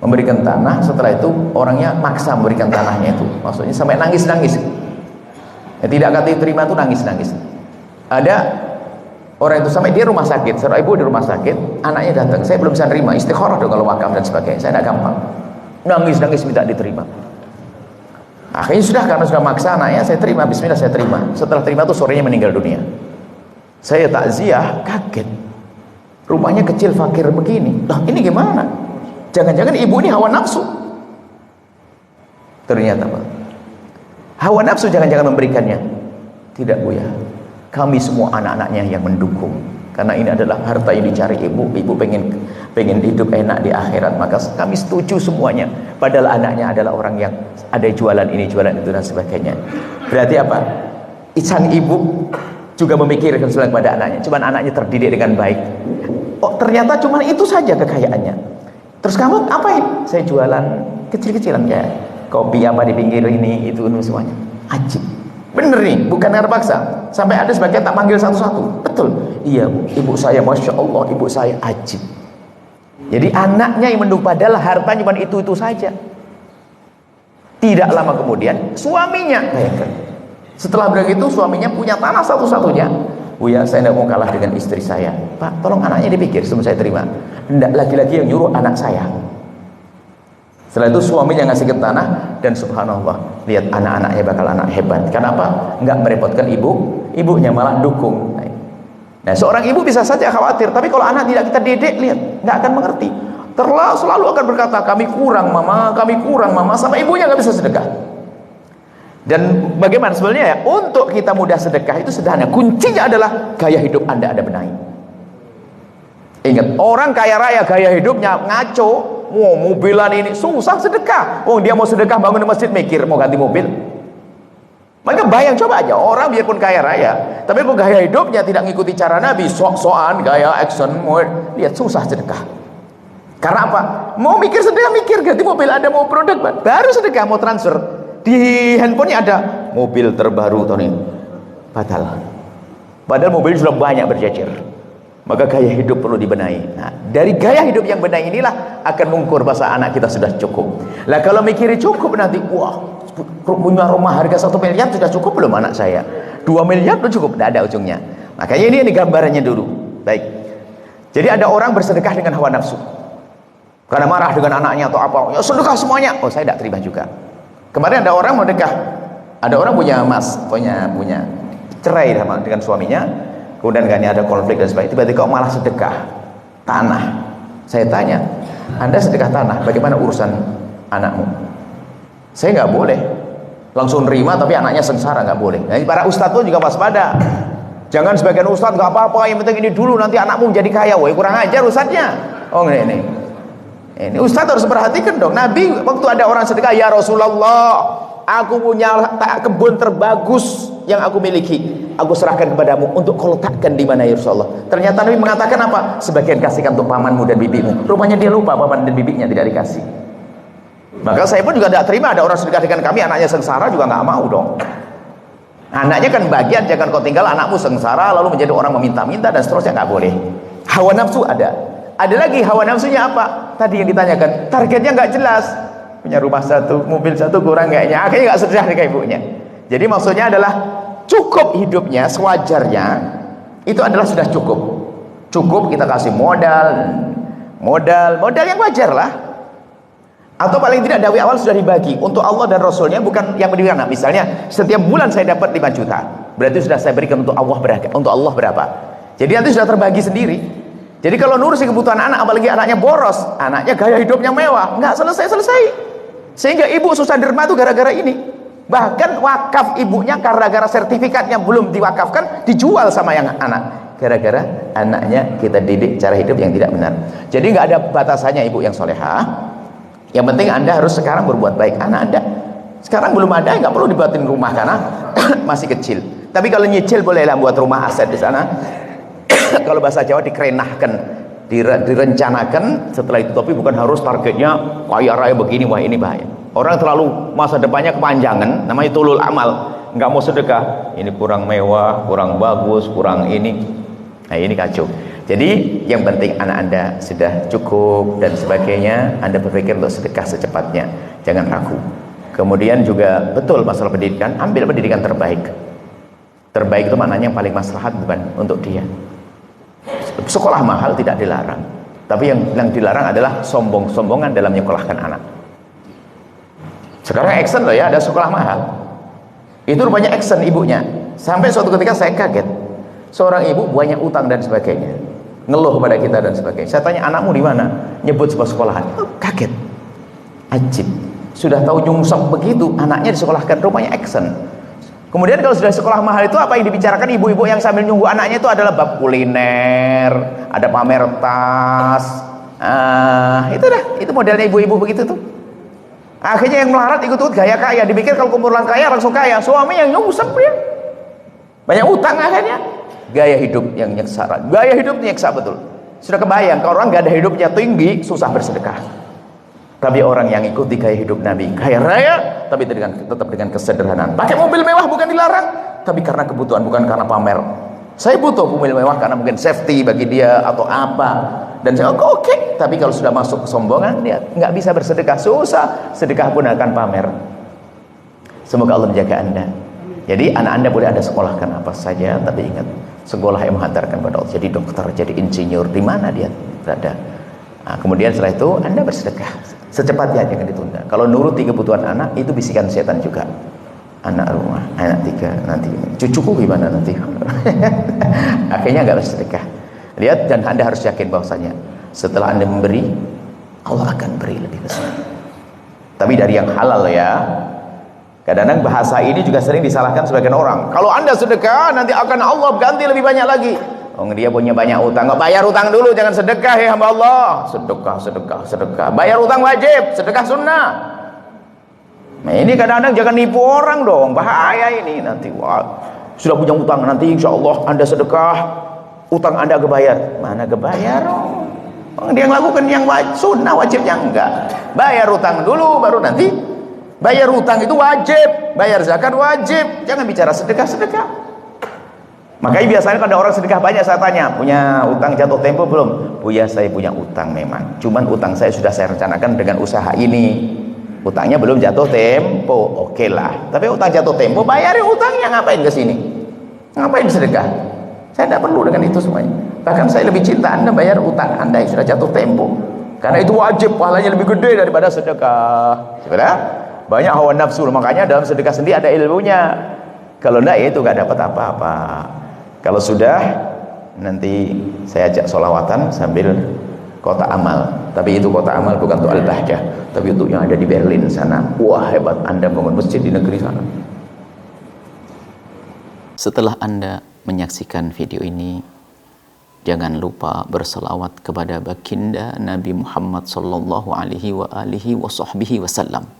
memberikan tanah, setelah itu orangnya maksa memberikan tanahnya itu, maksudnya sampai nangis-nangis. Tidak akan diterima itu nangis-nangis. Ada orang itu sampai dia rumah sakit, seorang ibu di rumah sakit, anaknya datang, saya belum bisa nerima, istikharah dong kalau wakaf dan sebagainya, saya tidak gampang. Nangis-nangis minta diterima. Akhirnya sudah, karena sudah maksa anaknya, saya terima, bismillah saya terima. Setelah terima tuh sorenya meninggal dunia. Saya takziah, kaget. Rumahnya kecil, fakir begini. Lah ini gimana? Jangan-jangan ibu ini hawa nafsu. Ternyata Pak, hawa nafsu jangan-jangan memberikannya. Tidak Bu ya, kami semua anak-anaknya yang mendukung. Karena ini adalah harta yang dicari ibu. Ibu pengen hidup enak di akhirat, maka kami setuju semuanya. Padahal anaknya adalah orang yang ada jualan ini, jualan itu dan sebagainya. Berarti apa? Sang ibu juga memikirkan selain pada anaknya. Cuman anaknya terdidik dengan baik. Oh ternyata cuman itu saja kekayaannya. Terus kamu apain? Saya jualan kecil-kecilan ya, kopi apa di pinggir ini, itu semuanya. Ajib. Bener nih, bukan karena paksa. Sampai ada sebagian tak panggil satu-satu. Betul. Iya Bu, ibu saya, masya Allah, ibu saya ajib. Jadi anaknya yang mendukung, padahal hartanya cuma itu saja. Tidak lama kemudian suaminya, bayangkan, setelah begitu suaminya punya tanah satu-satunya. Bu ya, saya tidak mau kalah dengan istri saya. Pak, tolong anaknya dipikir sebelum saya terima. Tidak lagi-lagi yang nyuruh anak saya. Setelah itu suaminya ngasih ke tanah, dan subhanallah, lihat anak-anaknya bakal anak hebat. Kenapa? Nggak merepotkan ibunya malah dukung. Nah, seorang ibu bisa saja khawatir, tapi kalau anak tidak kita didik, lihat, nggak akan mengerti. Selalu akan berkata, kami kurang mama, sampai ibunya nggak bisa sedekah. Dan bagaimana sebenarnya ya, untuk kita mudah sedekah itu sederhana. Kuncinya adalah gaya hidup Anda benahi. Ingat, orang kaya raya gaya hidupnya ngaco, mobilan ini susah sedekah. Dia mau sedekah bangun masjid mikir mau ganti mobil. Maka bayang, coba aja orang biarpun kaya raya, tapi kalau gaya hidupnya tidak mengikuti cara Nabi, sok-sokan, gaya action, lihat susah sedekah. Karena apa? Mau mikir sedekah, mikir ganti mobil, ada mau produk, baru sedekah, mau transfer di handphonenya ada mobil terbaru tahun ini, batal. Padahal mobil sudah banyak berjejer. Maka gaya hidup perlu dibenahi. Nah, dari gaya hidup yang benahi inilah akan mengukur bahasa anak kita sudah cukup. Lah kalau mikir cukup nanti, wah, punya rumah harga 1 miliar sudah cukup belum anak saya? 2 miliar belum cukup, tidak ada ujungnya. Makanya ini gambarannya dulu. Baik. Jadi ada orang bersedekah dengan hawa nafsu. Karena marah dengan anaknya atau apa, ya sedekah semuanya. Oh, saya tidak terima juga. Kemarin ada orang mau dekah. Ada orang punya punya cerai dengan suaminya. Kemudian kan ada konflik dan sebagainya, tiba-tiba kok malah sedekah tanah. Saya tanya, Anda sedekah tanah, bagaimana urusan anakmu? Saya nggak boleh langsung nerima, tapi anaknya sengsara, nggak boleh. Nah, para ustadz pun juga waspada. Jangan sebagian ustadz nggak apa-apa, yang penting ini dulu, nanti anakmu menjadi kaya. Woi, kurang ajar ustadznya. Oh ini ustadz harus perhatikan dong. Nabi waktu ada orang sedekah, ya Rasulullah, aku punya kebun terbagus yang aku miliki, aku serahkan kepadamu untuk kau letakkan di mana ya Rasulullah. Ternyata Nabi mengatakan apa? Sebagian kasihkan untuk pamanmu dan bibimu. Rupanya dia lupa paman dan bibinya tidak dikasih. Maka saya pun juga tidak terima ada orang sedekah dengan kami, anaknya sengsara, juga nggak mau dong. Anaknya kan bagian, jangan kau tinggal anakmu sengsara lalu menjadi orang meminta-minta dan seterusnya, nggak boleh. Hawa nafsu ada. Ada lagi hawa nafsunya apa? Tadi yang ditanyakan, targetnya nggak jelas. Punya rumah satu, mobil satu, kurang kayaknya. Akhirnya nggak sedekah dengan ibunya. Jadi maksudnya adalah cukup hidupnya sewajarnya, itu adalah sudah cukup. Cukup kita kasih modal yang wajar lah. Atau paling tidak dari awal sudah dibagi untuk Allah dan Rasulnya, bukan yang berikan. Misalnya setiap bulan saya dapat 5 juta, berarti sudah saya berikan untuk Allah berapa? Jadi nanti sudah terbagi sendiri. Jadi kalau nurusi kebutuhan anak, apalagi anaknya boros, anaknya gaya hidupnya mewah, nggak selesai. Sehingga ibu susah derma itu gara-gara ini. Bahkan wakaf ibunya gara-gara sertifikatnya belum diwakafkan, dijual sama yang anak. Gara-gara anaknya kita didik cara hidup yang tidak benar. Jadi nggak ada batasannya ibu yang solehah. Yang penting Anda harus sekarang berbuat baik. Anak Anda sekarang belum ada, nggak perlu dibuatin rumah karena masih kecil. Tapi kalau nyicil bolehlah buat rumah aset di sana. Kalau bahasa Jawa dikerenahkan, direncanakan. Setelah itu tapi bukan harus targetnya kaya raya begini, wah ini bahaya. Orang terlalu masa depannya kepanjangan, namanya tulul amal, nggak mau sedekah, ini kurang mewah, kurang bagus, kurang ini. Nah ini kacau. Jadi yang penting anak Anda sudah cukup dan sebagainya, Anda berpikir untuk sedekah secepatnya, jangan ragu. Kemudian juga betul masalah pendidikan, ambil pendidikan terbaik. Terbaik itu maknanya yang paling maslahat bukan untuk dia. Sekolah mahal tidak dilarang, tapi yang dilarang adalah sombong-sombongan dalam menyekolahkan anak. Sekarang action loh ya, ada sekolah mahal. Itu rupanya action ibunya. Sampai suatu ketika saya kaget, seorang ibu banyak utang dan sebagainya, ngeluh kepada kita dan sebagainya. Saya tanya, anakmu di mana? Nyebut sebuah sekolahan. Oh, kaget, ajib. Sudah tahu nyungsep begitu, anaknya disekolahkan, rupanya action. Kemudian kalau sudah sekolah mahal itu apa yang dibicarakan ibu-ibu yang sambil nunggu anaknya itu adalah bab kuliner, ada pamer tas. Itu modelnya ibu-ibu begitu tuh. Akhirnya yang melarat ikut-ikut gaya kaya, dipikir kalau kumpulan kaya langsung kaya. Suami yang nyungsep ya, banyak utang akhirnya. Gaya hidup yang nyeksa, gaya hidup nyeksa betul. Sudah kebayang kalau orang gak ada hidupnya tinggi, susah bersedekah. Tapi orang yang ikuti gaya hidup Nabi, kaya raya tapi tetap dengan kesederhanaan. Pakai mobil mewah bukan dilarang, tapi karena kebutuhan, bukan karena pamer. Saya butuh mobil mewah karena mungkin safety bagi dia atau apa. Dan saya oke. Tapi kalau sudah masuk kesombongan, dia nggak bisa bersedekah, susah. Sedekah pun akan pamer. Semoga Allah menjaga Anda. Jadi anak Anda boleh Anda sekolahkan apa saja, tapi ingat, sekolah yang menghantarkan pada Allah. Jadi dokter, jadi insinyur, di mana dia berada. Nah, kemudian setelah itu Anda bersedekah secepatnya, jangan ditunda. Kalau nuruti kebutuhan anak, itu bisikan setan juga. Anak rumah, anak 3, nanti cucuku gimana nanti. Akhirnya nggak bersedekah. Lihat, dan Anda harus yakin bahwasanya setelah Anda memberi, Allah akan beri lebih besar. Tapi dari yang halal ya. Kadang-kadang bahasa ini juga sering disalahkan sebagian orang. Kalau Anda sedekah, nanti akan Allah ganti lebih banyak lagi. Oh, dia punya banyak utang, nggak bayar utang dulu, jangan sedekah ya hamba Allah. Sedekah. Bayar utang wajib, sedekah sunnah. Nah, ini kadang-kadang jangan nipu orang dong, bahaya ini nanti. Wah, sudah punya utang, nanti insya Allah Anda sedekah, utang Anda kebayar. Mana kebayar? Oh, dia ngelakukan yang sunnah, wajibnya enggak. Bayar utang dulu, baru nanti. Bayar utang itu wajib, bayar zakat wajib. Jangan bicara sedekah. Makanya biasanya kalau ada orang sedekah banyak, saya tanya, punya utang jatuh tempo belum? Buya, saya punya utang memang, cuman utang saya sudah saya rencanakan dengan usaha ini. Utangnya belum jatuh tempo, oke lah. Tapi utang jatuh tempo, bayarin utangnya, ngapain ke sini? Ngapain sedekah? Saya tidak perlu dengan itu semuanya. Bahkan saya lebih cinta Anda bayar utang Anda yang sudah jatuh tempo, karena itu wajib, pahalanya lebih gede daripada sedekah. Sebenarnya banyak hawa nafsu, makanya dalam sedekah sendiri ada ilmunya. Kalau enggak, ya itu gak dapat apa-apa. Kalau sudah, nanti saya ajak sholawatan sambil kota amal. Tapi itu kota amal bukan untuk Al-Bahjah, tapi untuk yang ada di Berlin sana. Wah, hebat Anda bangun masjid di negeri sana. Setelah Anda menyaksikan video ini, jangan lupa berselawat kepada baginda Nabi Muhammad sallallahu alaihi wa alihi wa sahbihi wasallam.